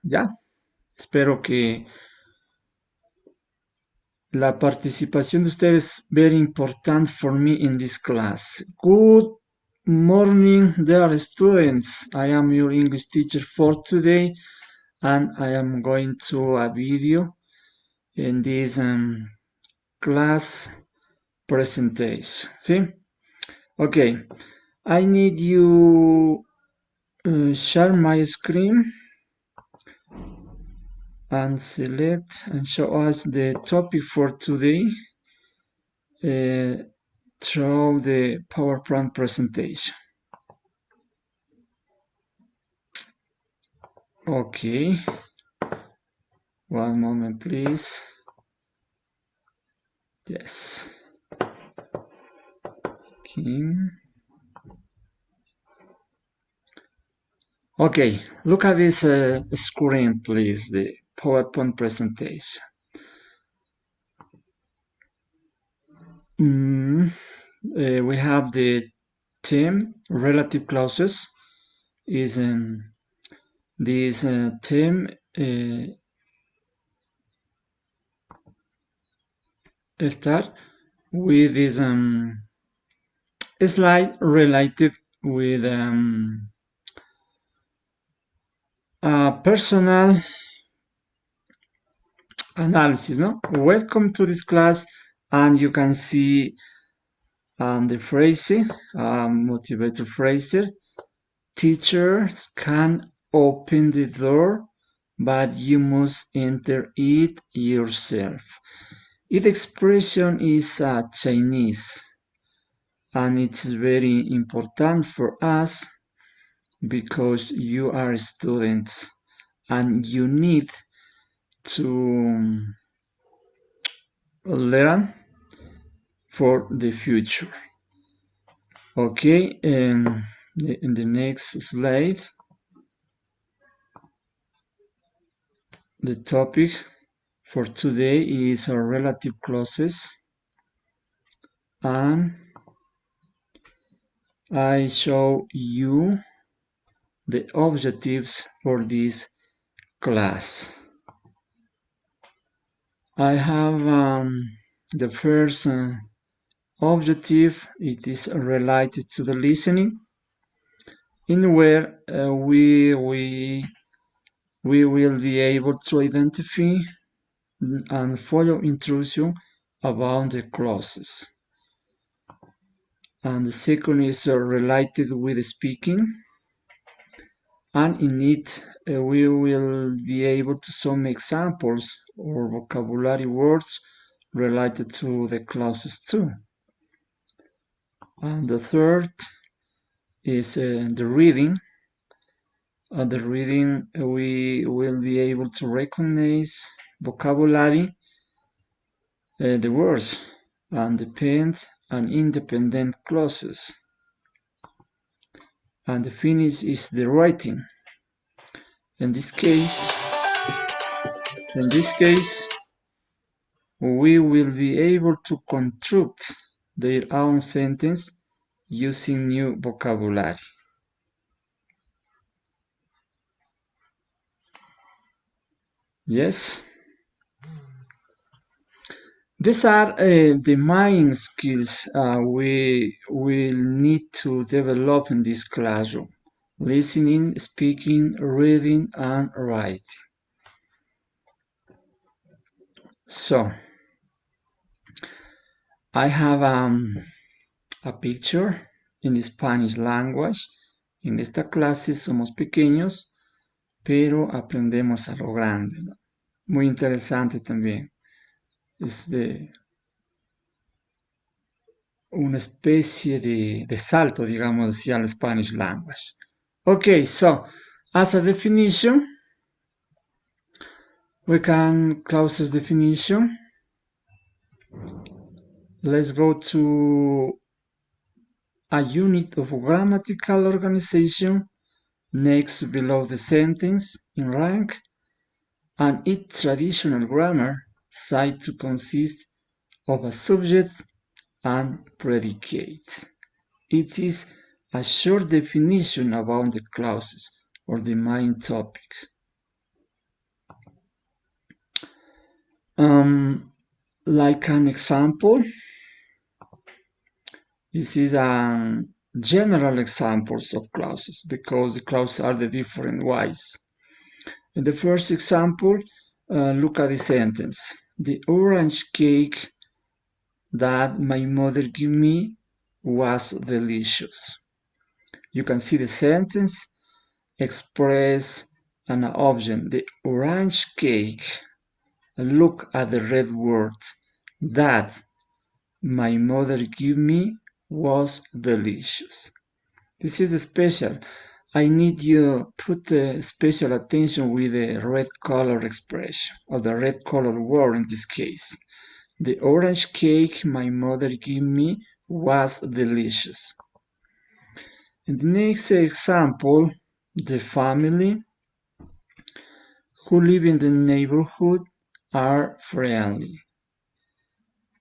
¿ya? Espero que la participación de ustedes es very important for me in this class. Good morning, dear students. I am your English teacher for today, and I am going to a video in this class presentation. See? Okay, I need you share my screen and select and show us the topic for today through the PowerPoint presentation. Okay, one moment please. Yes. Okay, look at this screen please, the PowerPoint presentation. We have the theme relative clauses. Is this theme start with this slide related with personal analysis. No, welcome to this class, and you can see the phrase, motivator phrase. Teachers can open the door, but you must enter it yourself. Its expression is Chinese, and it's very important for us because you are students and you need to learn for the future. Okay, in the next slide, the topic for today is relative clauses, and I show you the objectives for this class. I have the first objective. It is related to the listening, in where we will be able to identify and follow instruction about the clauses. And the second is related with speaking, and in it we will be able to some examples or vocabulary words related to the clauses too. And the third is the reading. The reading, we will be able to recognize vocabulary, the words, and dependent and independent clauses. And the finish is the writing. In this case, we will be able to construct their own sentence using new vocabulary. Yes. These are the main skills we will need to develop in this classroom: listening, speaking, reading, and writing. So, I have a picture in the Spanish language. En esta clase somos pequeños, pero aprendemos a lo grande, ¿no? Muy interesante también. Es de una especie de salto, digamos, hacia el Spanish language. Okay, so as a definition, we can clauses definition. Let's go to a unit of grammatical organization next below the sentence in rank, and its traditional grammar said to consist of a subject and predicate. It is a short definition about the clauses or the main topic. Like an example, this is a general examples of clauses because the clauses are the different ways. In the first example, look at the sentence. The orange cake that my mother gave me was delicious. You can see the sentence express an object, the orange cake. Look at the red word that my mother gave me was delicious. This is special. I need you put special attention with the red color expression or the red color word in this case. The orange cake my mother gave me was delicious. In the next example, the family who live in the neighborhood are friendly.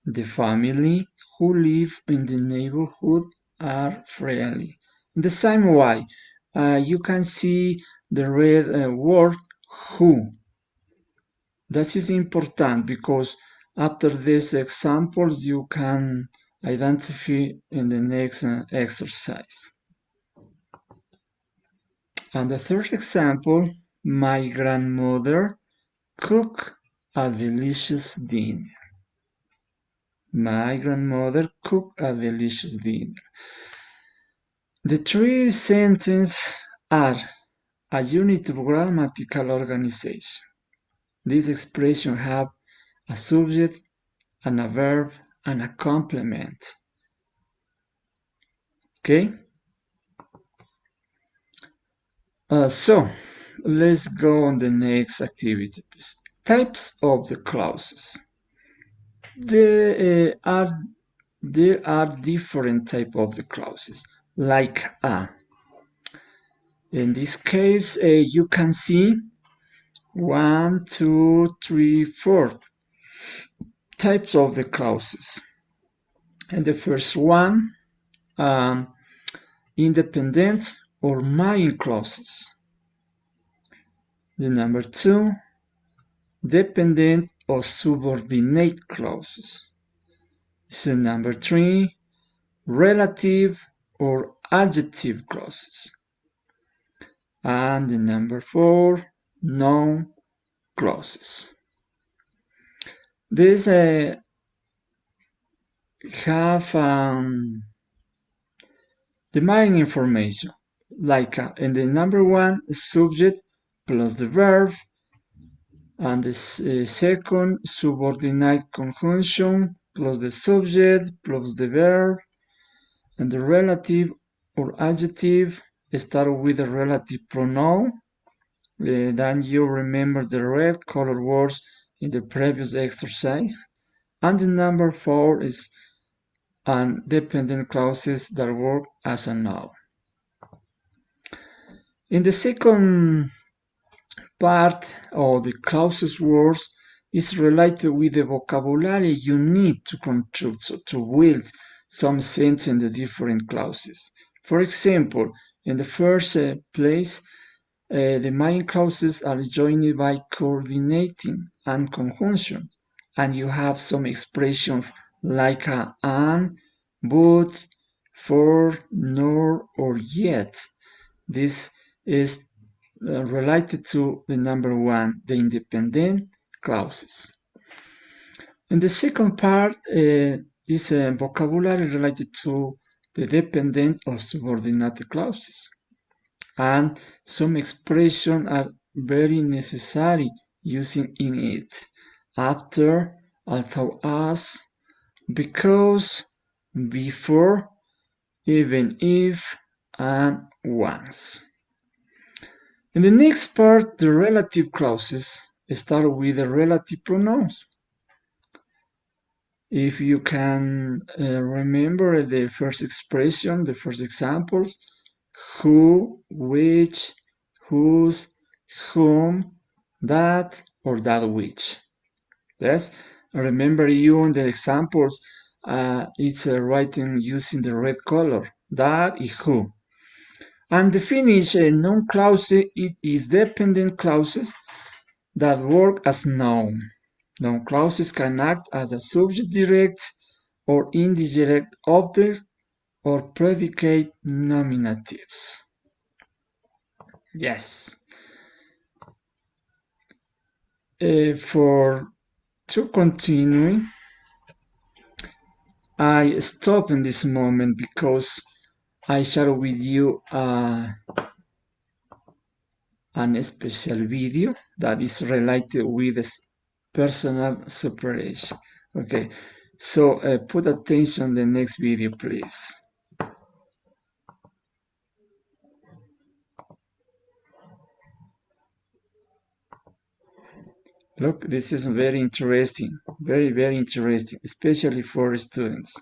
The family who live in the neighborhood are friendly. In the same way, you can see the red word who. That is important because after these examples you can identify in the next exercise. And the third example, my grandmother cooked a delicious dinner. My grandmother cooked a delicious dinner. The three sentences are a unit of grammatical organization. These expressions have a subject and a verb and a complement. Okay? So, let's go on the next activity. Types of the clauses. There are different types of the clauses, like in this case, you can see 1, 2, 3, 4 types of the clauses. And the first one, independent or main clauses. The number 2, dependent or subordinate clauses. The number 3, relative or adjective clauses. And the number 4, noun clauses. These have the main information, like in the number 1, subject plus the verb, and the second, subordinate conjunction plus the subject plus the verb, and the relative or adjective start with the relative pronoun. Then you remember the red color words in the previous exercise. And the number 4 is an dependent clauses that work as a noun. In the second part of the clauses words is related with the vocabulary you need to construct, so to build some sense in the different clauses. For example, in the first place, the main clauses are joined by coordinating and conjunctions, and you have some expressions like and, but, for, nor, or yet. This is related to the number 1, the independent clauses. And the second part is vocabulary related to the dependent or subordinate clauses. And some expressions are very necessary using in it. After, although as, because, before, even if, and once. In the next part, the relative clauses start with the relative pronouns. If you can remember the first expression, the first examples, who, which, whose, whom, that, or that which. Yes, remember you in the examples, it's writing using the red color, that is who. And the finish noun clause, it is dependent clauses that work as noun. Noun clauses can act as a subject direct or indirect object or predicate nominatives. Yes. For to continue, I stop in this moment because I share with you an special video that is related with personal separation. Okay, so put attention the next video, please. Look, this is very interesting, very, very interesting, especially for students.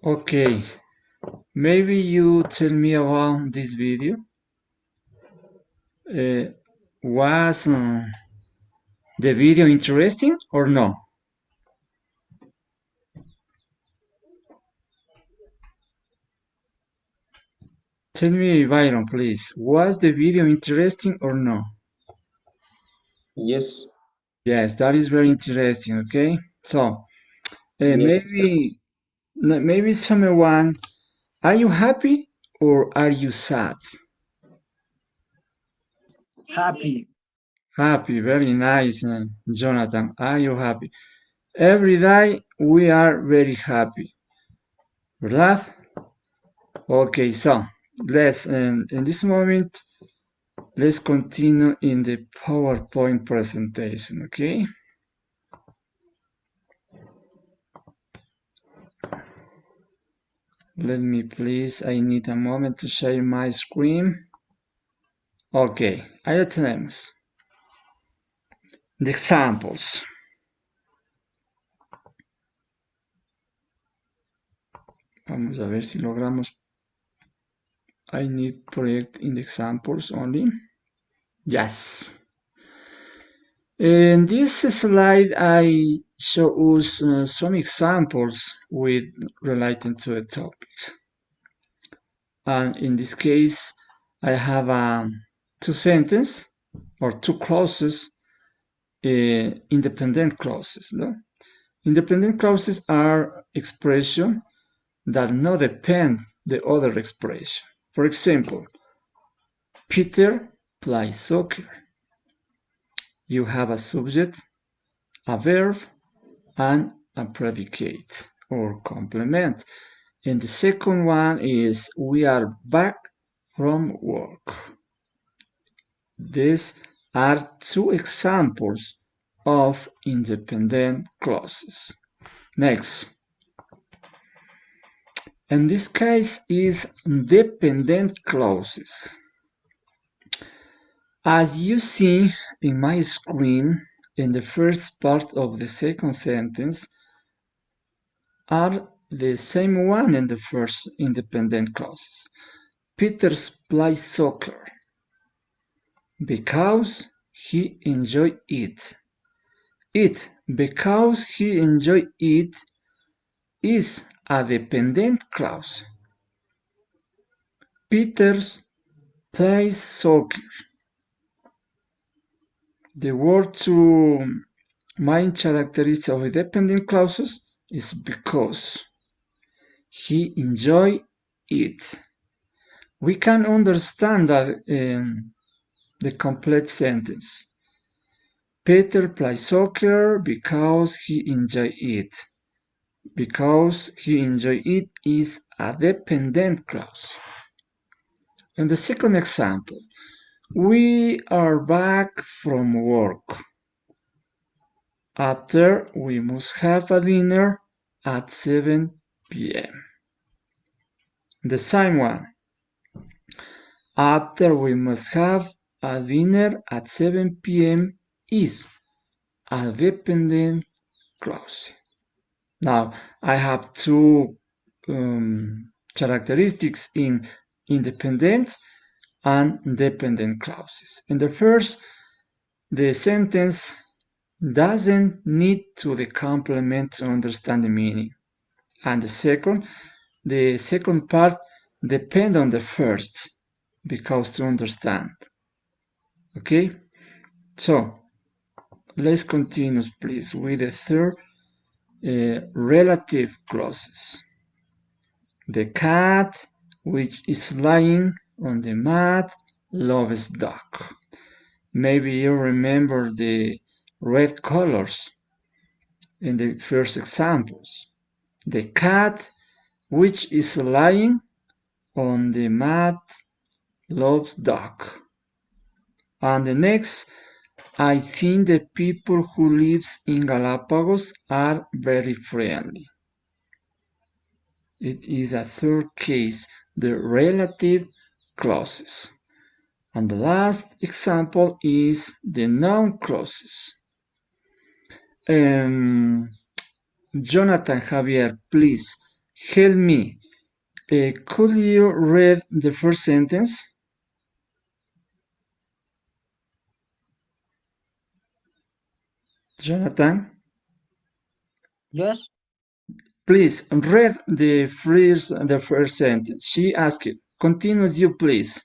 Okay, maybe you tell me about this video. Was the video interesting or no? Tell me, Byron, please. Was the video interesting or no? Yes. Yes, that is very interesting. Okay, so Yes. maybe someone. Are you happy or are you sad? Happy. Happy, very nice, Jonathan. Are you happy? Every day we are very happy, ¿verdad? Okay, so let's in this moment let's continue in the PowerPoint presentation. Okay. Let me please. I need a moment to share my screen. Ok, ahí lo tenemos. The examples. Vamos a ver si logramos. I need project in the examples only. Yes. In this slide, I show us some examples with relating to the topic. And in this case, I have two sentences or two clauses, independent clauses. No? Independent clauses are expressions that not depend the other expression. For example, Peter plays soccer. You have a subject, a verb, and a predicate or complement. And the second one is we are back from work. These are two examples of independent clauses. Next. In this case is dependent clauses. As you see in my screen, in the first part of the second sentence are the same one in the first independent clauses. Peter plays soccer because he enjoyed it. It, because he enjoyed it, is a dependent clause. Peter plays soccer. The word to main characteristic of dependent clauses is because. He enjoyed it. We can understand that the complete sentence. Peter plays soccer because he enjoyed it. Because he enjoyed it is a dependent clause. And the second example, we are back from work. After, we must have a dinner at 7 p.m. The same one. After, we must have a dinner at 7 p.m. is a dependent clause. Now, I have two characteristics in independent and dependent clauses. In the first, the sentence doesn't need to the complement to understand the meaning. And the second part depends on the first because to understand. Okay? So, let's continue, please, with the third relative clauses. The cat, which is lying on the mat, loves dog. Maybe you remember the red colors in the first examples. The cat, which is lying on the mat, loves dog. And the next, I think the people who live in Galapagos are very friendly. It is a third case, the relative clauses. And the last example is the noun clauses. Jonathan, Javier, please help me. Could you read the first sentence? Jonathan? Yes. Please read the first sentence. She asked it. Continue as you please.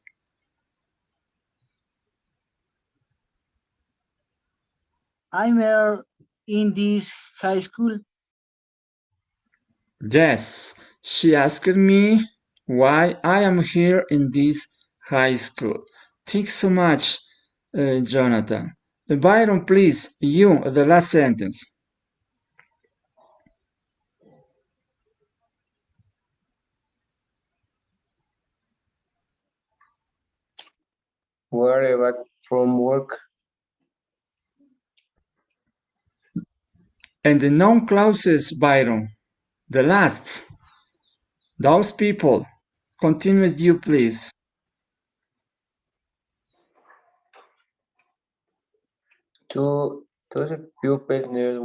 I'm here in this high school. Yes, she asked me why I am here in this high school. Thanks so much, Jonathan. Byron, please, you, the last sentence. We're back from work. And the noun clauses, Byron. The last. Those people. Continue as you please. To the pupils near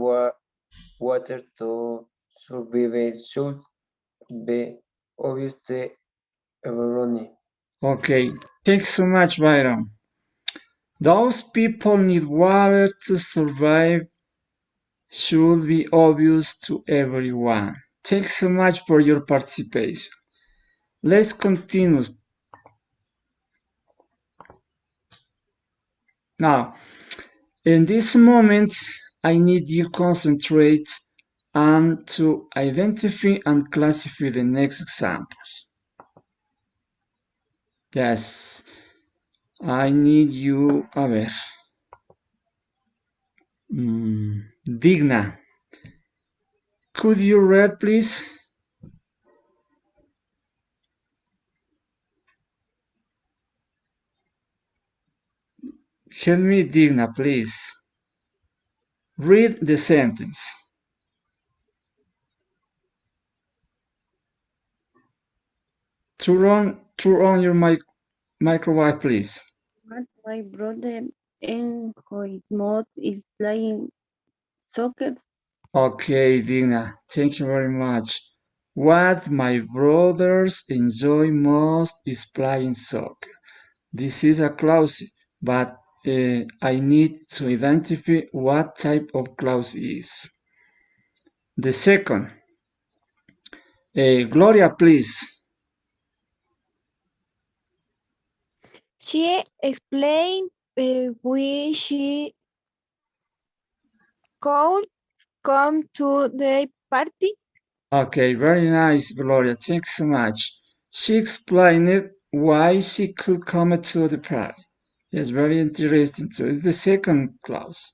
water to survive should be obvious to everyone. Okay, thanks so much, Byron. Those people need water to survive should be obvious to everyone. Thanks so much for your participation. Let's continue. Now, in this moment, I need you concentrate and to identify and classify the next examples. Yes, I need you, a ver, Digna. Could you read, please? Help me, Digna, please. Read the sentence. Turn on your microwave, please. What my brother enjoys most is playing soccer. Okay, Digna, thank you very much. What my brothers enjoy most is playing soccer. This is a clause, but I need to identify what type of clause is. The second, Gloria, please. She explained why she could come to the party. Okay, very nice, Gloria. Thanks so much. She explained why she could come to the party. Yes, very interesting. So it's the second clause.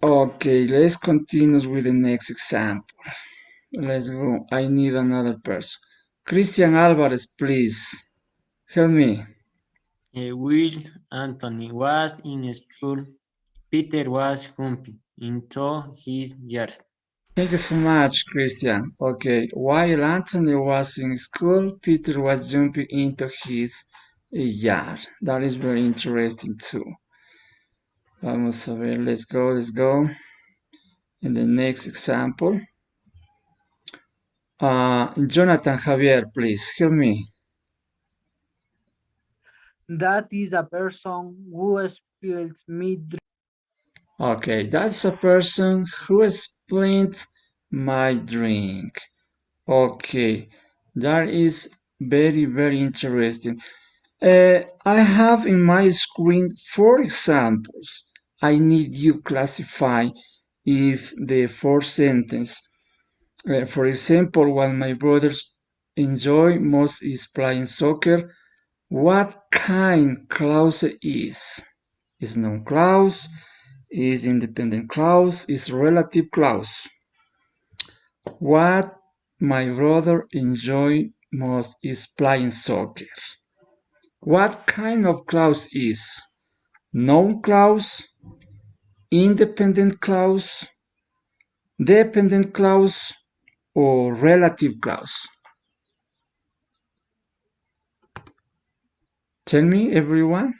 Okay, let's continue with the next example. Let's go. I need another person. Christian Alvarez, please. Help me. Will Anthony was in school. Peter was jumping into his yard. Thank you so much, Christian. Okay, while Anthony was in school, Peter was jumping into his yard. That is very interesting too. Vamos a ver, let's go. And the next example. Jonathan Javier, please, help me. That is a person who spills me drink. Okay, that's a person who explained my drink. Okay, that is very, very interesting. I have in my screen 4 examples. I need you classify if the fourth sentence, for example, what my brothers enjoy most is playing soccer. What kind clause is? Is noun clause? Is independent clause? Is relative clause? What my brother enjoy most is playing soccer. What kind of clause is? Noun clause, independent clause, dependent clause, or relative clause? Tell me, everyone.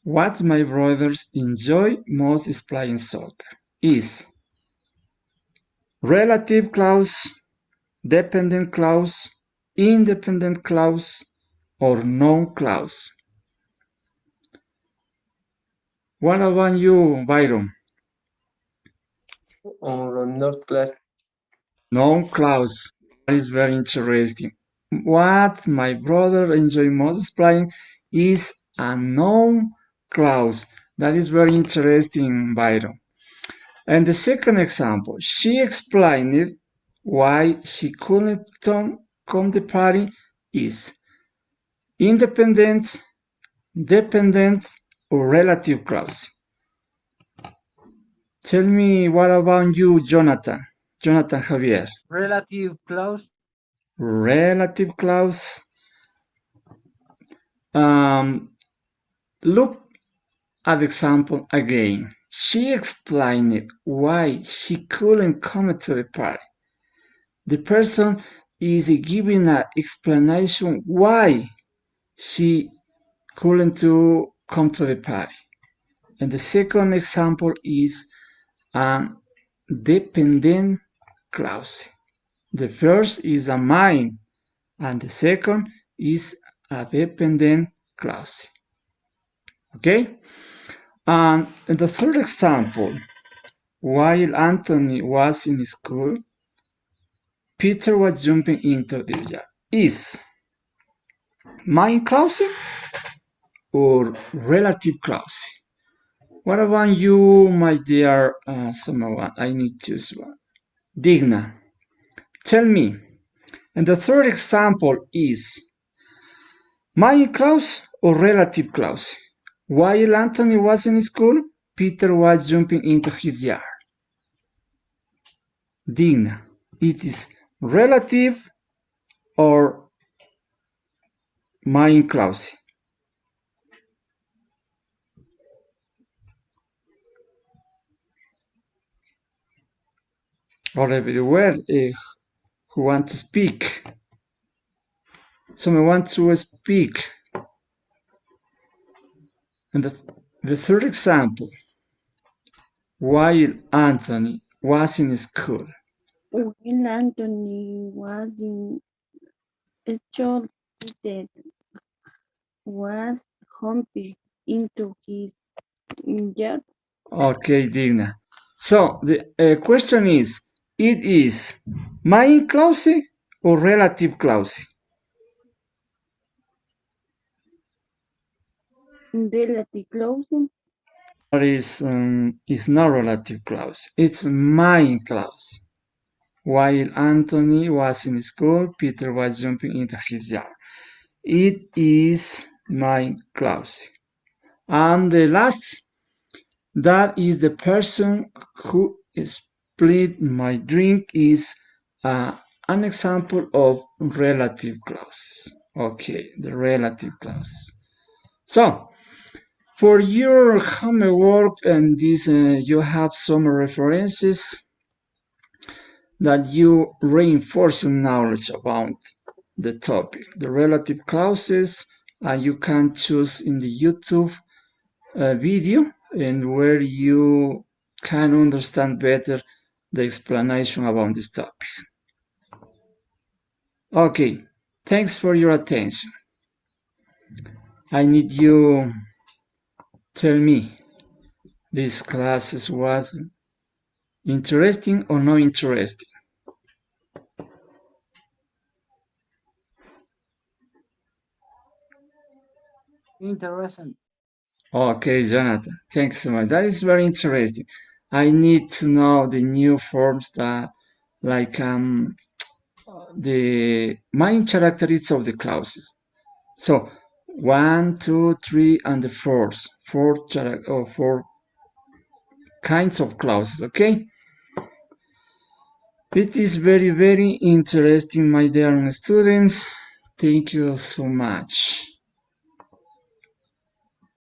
What my brothers enjoy most is playing soccer. Is relative clause, dependent clause, independent clause, or noun clause? What about you, Byron? On North class, Noun clause. That is very interesting. What my brother enjoy most playing is a noun clause. That is very interesting, Byron. And the second example, she explained why she couldn't come to the party is independent, dependent, or relative clause. Tell me, what about you, Jonathan? Jonathan Javier. Relative clause. Relative clause. Look at the example again. She explained why she couldn't come to the party. The person is giving an explanation why she couldn't to come to the party. And the second example is a dependent clause. The first is a mine, and the second is a dependent clause. Okay? And in the third example, while Anthony was in school, Peter was jumping into the yard. Is mine clause or relative clause? What about you, my dear someone? I need to choose one. Digna, tell me. And the third example is mine clause or relative clause? While Anthony was in school, Peter was jumping into his yard. Digna, it is relative or mine clause? Or everywhere, who want to speak? Someone wants to speak. And the third example, while Anthony was in school. While Anthony was in school, Peter was jumping into his yard. Okay, Digna. So the question is, it is mine clause or relative clause? Relative clause. Or is not relative clause. It's mine clause. While Anthony was in school, Peter was jumping into his yard. It is mine clause. And the last, that is the person who split my drink, is an example of relative clauses. Okay, the relative clauses. So, for your homework and this, you have some references that you reinforce your knowledge about the topic, the relative clauses, and you can choose in the YouTube video and where you can understand better the explanation about this topic. Okay, thanks for your attention. I need you tell me this classes was interesting or not interesting. Interesting. Okay, Jonathan, thanks so much. That is very interesting. I need to know the new forms that, like, the main characteristics of the clauses. So, 1, 2, 3, and the fourth, four kinds of clauses. Okay. It is very, very interesting, my dear students. Thank you so much.